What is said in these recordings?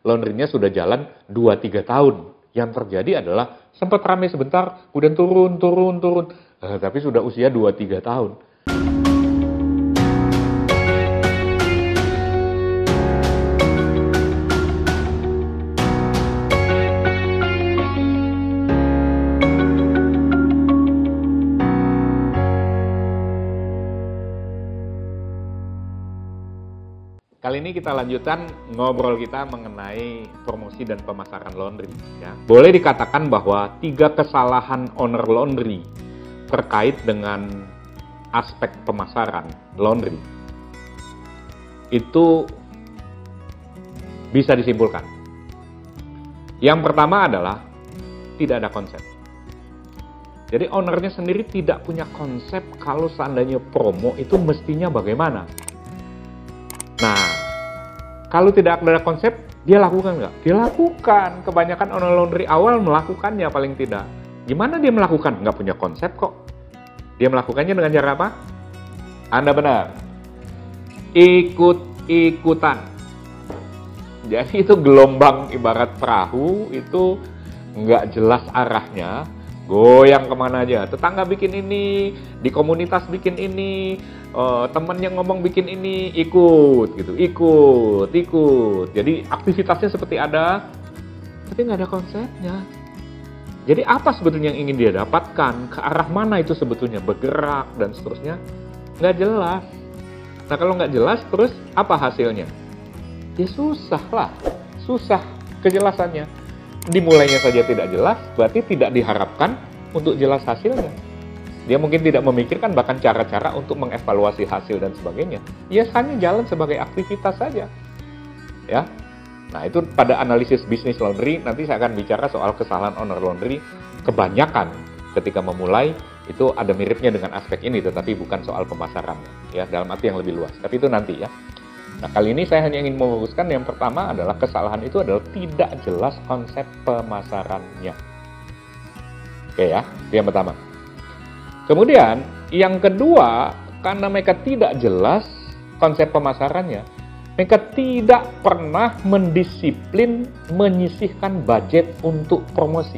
laundry-nya sudah jalan 2-3 tahun. Yang terjadi adalah sempat ramai sebentar, kemudian turun. Tapi sudah usia 2-3 tahun. Kali ini kita lanjutkan ngobrol kita mengenai promosi dan pemasaran laundry. Ya. Boleh dikatakan bahwa 3 kesalahan owner laundry terkait dengan aspek pemasaran laundry itu bisa disimpulkan. Yang pertama adalah tidak ada konsep. Jadi ownernya sendiri tidak punya konsep kalau seandainya promo itu mestinya bagaimana. Nah, kalau tidak ada konsep, dia lakukan nggak? Dia lakukan. Kebanyakan owner laundry awal melakukannya paling tidak. Gimana dia melakukan? Nggak punya konsep kok. Dia melakukannya dengan cara apa? Anda benar. Ikut-ikutan. Jadi itu gelombang ibarat perahu, itu nggak jelas arahnya. Goyang kemana aja. Tetangga bikin ini, di komunitas bikin ini, temen yang ngomong bikin ini, ikut gitu, ikut. Jadi aktivitasnya seperti ada, tapi nggak ada konsepnya. Jadi apa sebetulnya yang ingin dia dapatkan, ke arah mana itu sebetulnya bergerak dan seterusnya, nggak jelas. Nah kalau nggak jelas, terus apa hasilnya? Ya susah kejelasannya. Dimulainya saja tidak jelas, berarti tidak diharapkan untuk jelas hasilnya. Dia mungkin tidak memikirkan bahkan cara-cara untuk mengevaluasi hasil dan sebagainya. Ya hanya jalan sebagai aktivitas saja. Ya. Nah, itu pada analisis bisnis laundry nanti saya akan bicara soal kesalahan owner laundry. Kebanyakan ketika memulai itu ada miripnya dengan aspek ini, tetapi bukan soal pemasaran, ya, dalam arti yang lebih luas. Tapi itu nanti ya. Nah, kali ini saya hanya ingin meluruskan yang pertama adalah kesalahan itu adalah tidak jelas konsep pemasarannya. Oke ya, itu yang pertama. Kemudian, yang kedua, karena mereka tidak jelas konsep pemasarannya, mereka tidak pernah mendisiplin menyisihkan budget untuk promosi.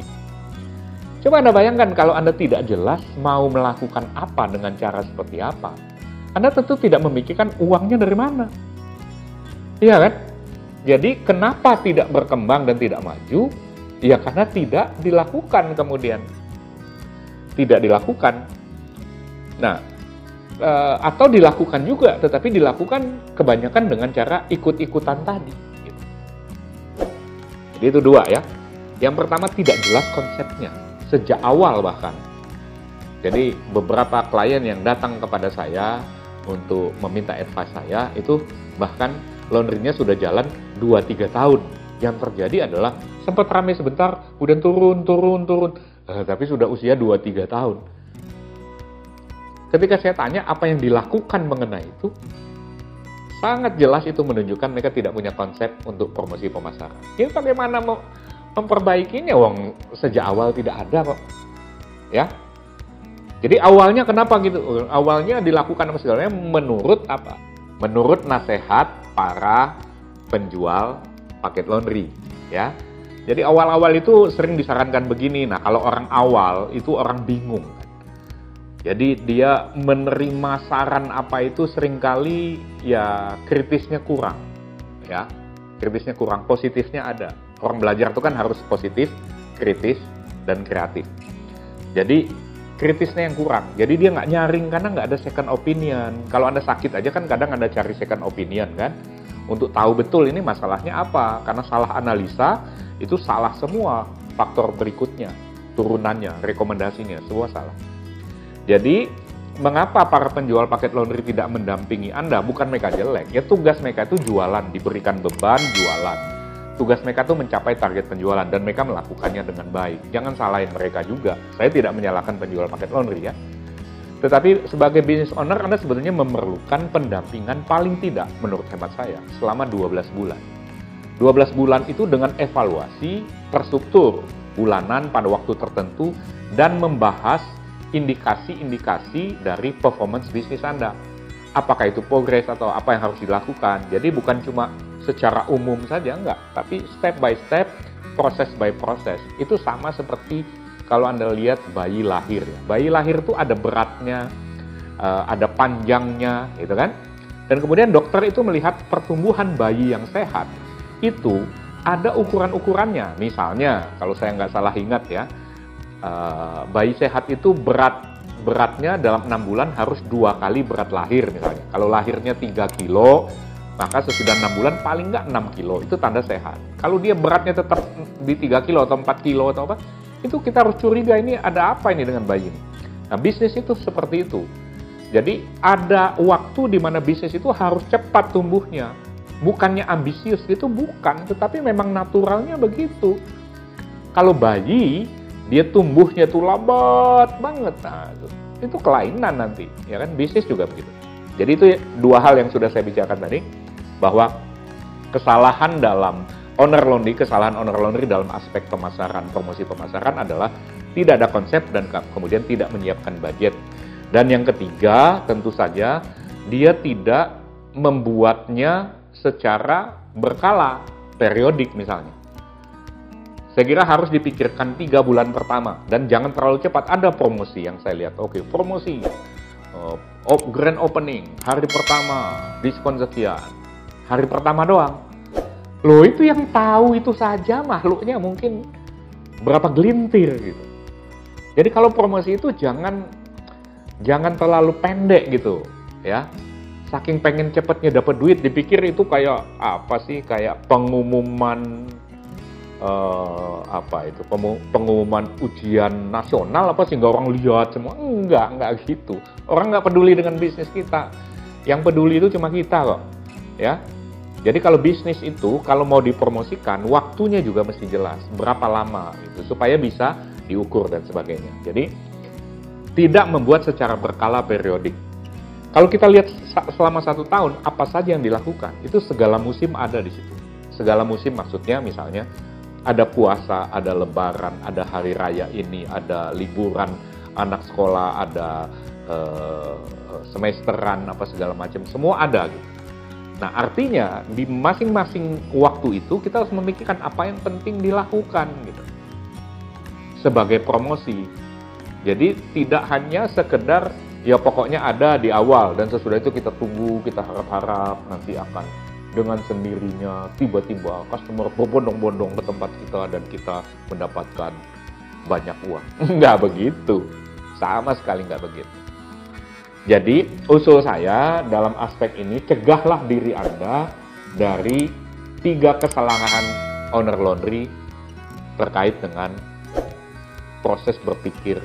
Coba Anda bayangkan kalau Anda tidak jelas mau melakukan apa dengan cara seperti apa, Anda tentu tidak memikirkan uangnya dari mana. Iya kan? Jadi kenapa tidak berkembang dan tidak maju? Ya karena tidak dilakukan kemudian. Tidak dilakukan. Nah, atau dilakukan juga, tetapi dilakukan kebanyakan dengan cara ikut-ikutan tadi. Jadi itu 2 ya. Yang pertama tidak jelas konsepnya, sejak awal bahkan. Jadi beberapa klien yang datang kepada saya untuk meminta advice saya, itu bahkan laundry-nya sudah jalan 2-3 tahun. Yang terjadi adalah sempat ramai sebentar, kemudian turun. Tapi sudah usia 2-3 tahun. Ketika saya tanya apa yang dilakukan mengenai itu, sangat jelas itu menunjukkan mereka tidak punya konsep untuk promosi pemasaran. Ya bagaimana mau memperbaikinya? Wong sejak awal tidak ada kok. Ya. Jadi awalnya kenapa gitu? Awalnya dilakukan apa sebenarnya menurut apa? Menurut nasihat para penjual paket laundry, ya. Jadi awal-awal itu sering disarankan begini. Nah, kalau orang awal itu orang bingung. Jadi dia menerima saran apa itu seringkali ya kritisnya kurang, ya. Kritisnya kurang, positifnya ada. Orang belajar itu kan harus positif, kritis, dan kreatif. Jadi kritisnya yang kurang. Jadi dia nggak nyaring karena nggak ada second opinion. Kalau Anda sakit aja kan kadang Anda cari second opinion kan. Untuk tahu betul ini masalahnya apa. Karena salah analisa itu salah semua faktor berikutnya. Turunannya, rekomendasinya, semua salah. Jadi mengapa para penjual paket laundry tidak mendampingi Anda? Bukan mereka jelek. Ya tugas mereka itu jualan, diberikan beban jualan. Tugas mereka itu mencapai target penjualan dan mereka melakukannya dengan baik. Jangan salahin mereka juga. Saya tidak menyalahkan penjual paket laundry ya. Tetapi sebagai business owner Anda sebetulnya memerlukan pendampingan paling tidak menurut hemat saya selama 12 bulan. 12 bulan itu dengan evaluasi terstruktur bulanan pada waktu tertentu dan membahas indikasi-indikasi dari performance bisnis Anda. Apakah itu progres atau apa yang harus dilakukan. Jadi bukan cuma secara umum saja, enggak. Tapi step by step, proses by proses. Itu sama seperti kalau Anda lihat bayi lahir. Bayi lahir itu ada beratnya, ada panjangnya, gitu kan. Dan kemudian dokter itu melihat pertumbuhan bayi yang sehat, itu ada ukuran-ukurannya. Misalnya, kalau saya nggak salah ingat ya, bayi sehat itu beratnya dalam 6 bulan harus 2 kali berat lahir misalnya. Kalau lahirnya 3 kilo, maka sesudah 6 bulan paling nggak 6 kilo, itu tanda sehat. Kalau dia beratnya tetap di 3 kilo atau 4 kilo atau apa, itu kita harus curiga ini ada apa ini dengan bayi ini. Nah, bisnis itu seperti itu. Jadi ada waktu di mana bisnis itu harus cepat tumbuhnya. Bukannya ambisius, itu bukan, tetapi memang naturalnya begitu. Kalau bayi, dia tumbuhnya tuh lambat banget. Nah, itu kelainan nanti, ya kan? Bisnis juga begitu. Jadi itu 2 hal yang sudah saya bicarakan tadi, bahwa kesalahan kesalahan owner laundry dalam aspek pemasaran, promosi pemasaran adalah tidak ada konsep dan kemudian tidak menyiapkan budget. Dan yang ketiga, tentu saja dia tidak membuatnya secara berkala, periodik misalnya. Saya kira harus dipikirkan 3 bulan pertama, dan jangan terlalu cepat. Ada promosi yang saya lihat, oke, promosi, grand opening, hari pertama, diskon sekian, hari pertama doang. Loh, itu yang tahu itu saja makhluknya mungkin berapa gelintir gitu. Jadi kalau promosi itu jangan terlalu pendek gitu, ya. Saking pengen cepetnya dapat duit, dipikir itu kayak apa sih? Kayak pengumuman pengumuman ujian nasional apa sehingga orang lihat semua. Enggak gitu. Orang nggak peduli dengan bisnis kita. Yang peduli itu cuma kita kok, ya. Jadi kalau bisnis itu kalau mau dipromosikan, waktunya juga mesti jelas, berapa lama gitu, supaya bisa diukur dan sebagainya. Jadi tidak membuat secara berkala periodik. Kalau kita lihat selama 1 tahun, apa saja yang dilakukan, itu segala musim ada di situ. Segala musim maksudnya misalnya, ada puasa, ada lebaran, ada hari raya ini, ada liburan anak sekolah, ada semesteran, apa segala macam, semua ada gitu. Nah, artinya di masing-masing waktu itu kita harus memikirkan apa yang penting dilakukan gitu. Sebagai promosi. Jadi tidak hanya sekedar ya pokoknya ada di awal dan sesudah itu kita tunggu, kita harap-harap nanti akan dengan sendirinya tiba-tiba customer berbondong-bondong ke tempat kita dan kita mendapatkan banyak uang. Nggak begitu. Sama sekali nggak begitu. Jadi usul saya dalam aspek ini, cegahlah diri Anda dari 3 kesalahan owner laundry terkait dengan proses berpikir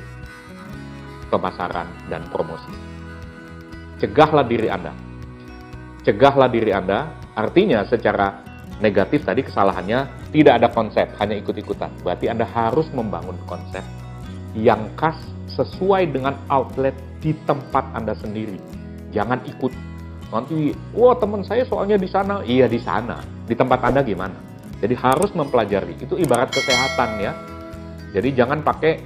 pemasaran dan promosi. Cegahlah diri Anda. Cegahlah diri Anda, artinya secara negatif tadi kesalahannya tidak ada konsep, hanya ikut-ikutan. Berarti Anda harus membangun konsep yang khas sesuai dengan outlet di tempat Anda sendiri. Jangan ikut. Nanti, teman saya soalnya di sana. Iya, di sana. Di tempat Anda gimana? Jadi harus mempelajari. Itu ibarat kesehatan ya. Jadi jangan pakai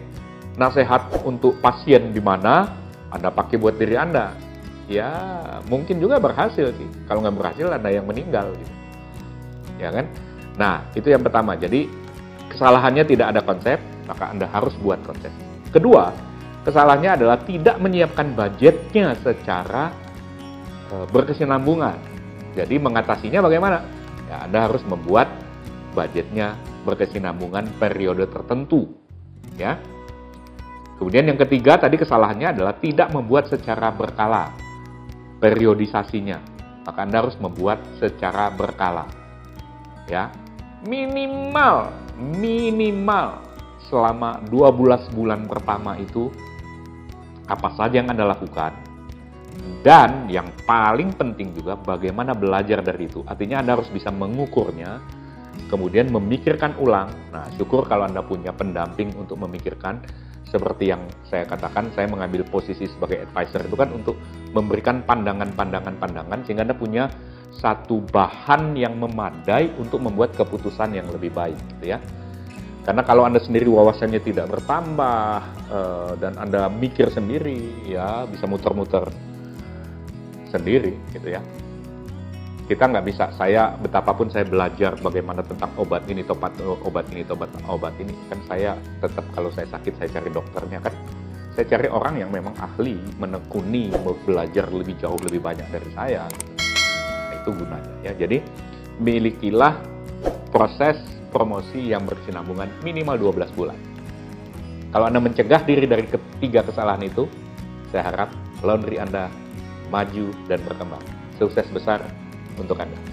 nasihat untuk pasien di mana, Anda pakai buat diri Anda. Ya, mungkin juga berhasil sih. Kalau nggak berhasil, Anda yang meninggal gitu. Ya kan? Nah, itu yang pertama. Jadi kesalahannya tidak ada konsep, maka Anda harus buat konsep. Kedua, kesalahannya adalah tidak menyiapkan budgetnya secara berkesinambungan. Jadi mengatasinya bagaimana? Ya, Anda harus membuat budgetnya berkesinambungan periode tertentu. Ya. Kemudian yang ketiga tadi kesalahannya adalah tidak membuat secara berkala periodisasinya. Maka Anda harus membuat secara berkala. Ya. Minimal selama 12 bulan pertama itu apa saja yang Anda lakukan, dan yang paling penting juga bagaimana belajar dari itu. Artinya Anda harus bisa mengukurnya, kemudian memikirkan ulang. Nah, syukur kalau Anda punya pendamping untuk memikirkan. Seperti yang saya katakan, saya mengambil posisi sebagai advisor itu kan untuk memberikan pandangan-pandangan sehingga Anda punya satu bahan yang memadai untuk membuat keputusan yang lebih baik gitu ya. Karena kalau Anda sendiri wawasannya tidak bertambah dan Anda mikir sendiri, ya bisa muter-muter sendiri gitu ya. Kita nggak bisa, saya betapapun saya belajar bagaimana tentang obat ini, obat ini, kan saya tetap kalau saya sakit saya cari dokternya kan. Saya cari orang yang memang ahli, menekuni, belajar lebih jauh lebih banyak dari saya. Nah, itu gunanya ya. Jadi milikilah proses promosi yang berkesinambungan minimal 12 bulan. Kalau Anda mencegah diri dari ketiga kesalahan itu, saya harap laundry Anda maju dan berkembang. Sukses besar untuk Anda.